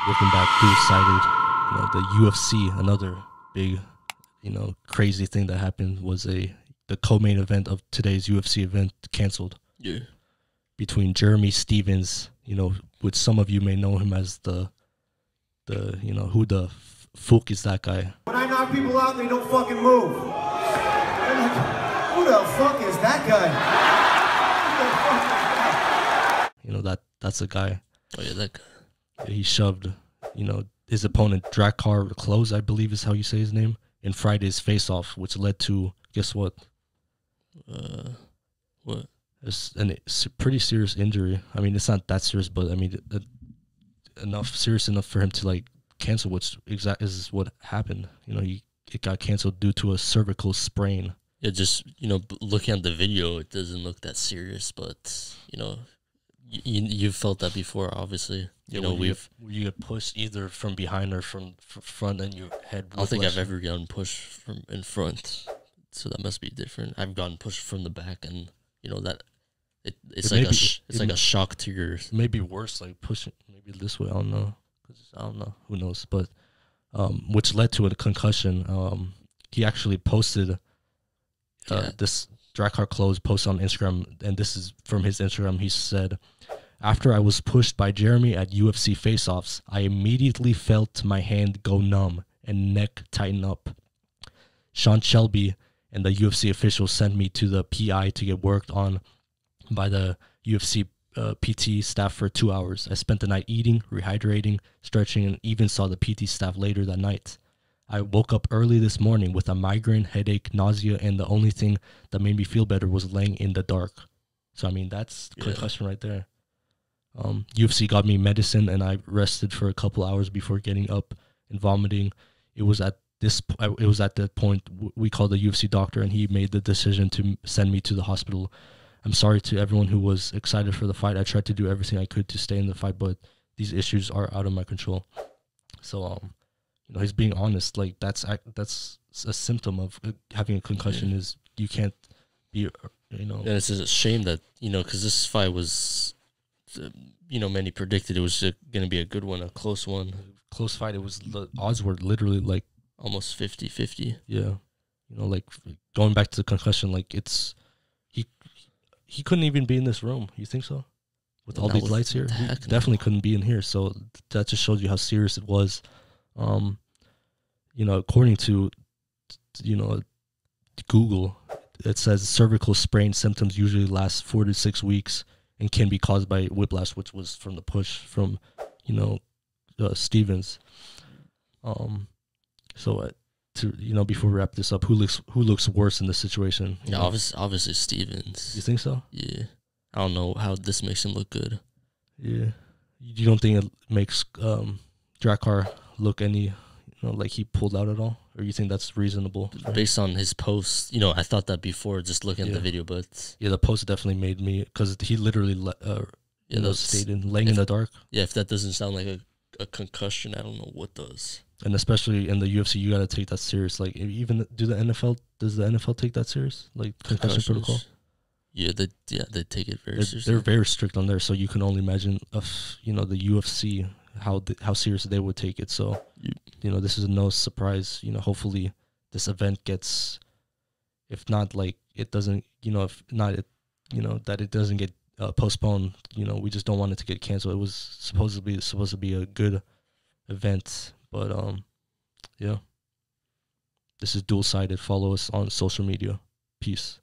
Looking back, dual-sided. The UFC, another big, crazy thing that happened was the co-main event of today's UFC event canceled. Yeah. Between Jeremy Stevens, which some of you may know him as the Fook is that guy. When I knock people out, they don't fucking move. I'm like, who the fuck is that guy? That's the guy. Oh yeah, that guy. Yeah, he shoved, his opponent Drakkar Klose, I believe is how you say his name, in Friday's face-off, which led to, guess what? What? It's a pretty serious injury. I mean, it's not that serious, but I mean, serious enough for him to cancel, which is what happened. It got canceled due to a cervical sprain. Yeah, just looking at the video, it doesn't look that serious, but you've felt that before, obviously. You get pushed either from behind or from front, and your head. I don't think I've ever gotten pushed from in front, so that must be different. I've gotten pushed from the back, and that it's like a shock to your. Maybe worse, like pushing maybe this way. I don't know. Who knows? But which led to a concussion. He actually posted this Drakkar Klose post on Instagram, and this is from his Instagram. He said, "After I was pushed by Jeremy at UFC face-offs, I immediately felt my hand go numb and neck tighten up. Sean Shelby and the UFC officials sent me to the PI to get worked on by the UFC PT staff for 2 hours. I spent the night eating, rehydrating, stretching, and even saw the PT staff later that night. I woke up early this morning with a migraine, headache, nausea, and the only thing that made me feel better was laying in the dark." So, I mean, that's concussion right there. UFC got me medicine, and I rested for a couple hours before getting up and vomiting. It was at that point we called the UFC doctor, and he made the decision to send me to the hospital. I'm sorry to everyone who was excited for the fight. I tried to do everything I could to stay in the fight, but these issues are out of my control. So, he's being honest. Like that's a symptom of having a concussion is you can't be, And it's just a shame that because this fight was, many predicted it was going to be a good one, a close one, close fight. It was the odds were literally like almost 50-50. Yeah, going back to the concussion, he couldn't even be in this room. You think so? With all these lights here, he definitely couldn't be in here. So that just shows you how serious it was. According to, Google, it says cervical sprain symptoms usually last 4 to 6 weeks and can be caused by whiplash, which was from the push from, Stevens. Before we wrap this up, who looks worse in this situation? Yeah, obviously Stevens. You think so? Yeah. I don't know how this makes him look good. Yeah. You don't think it makes Drakkar look any, like he pulled out at all? Or you think that's reasonable? Based on his post, I thought that before just looking at the video, but... Yeah, the post definitely made me... Because he literally stayed laying in the dark. Yeah, if that doesn't sound like a concussion, I don't know what does. And especially in the UFC, you got to take that serious. Like, even does the NFL take that serious? Like, concussion protocol? Yeah, they take it very seriously. They're very strict on there, so you can only imagine if, the UFC, how serious they would take it. So, this is no surprise. Hopefully this event gets, if not, like, it doesn't, if not, that it doesn't get postponed. We just don't want it to get canceled. It was supposed to be a good event. But, this is Dual-Sided. Follow us on social media. Peace.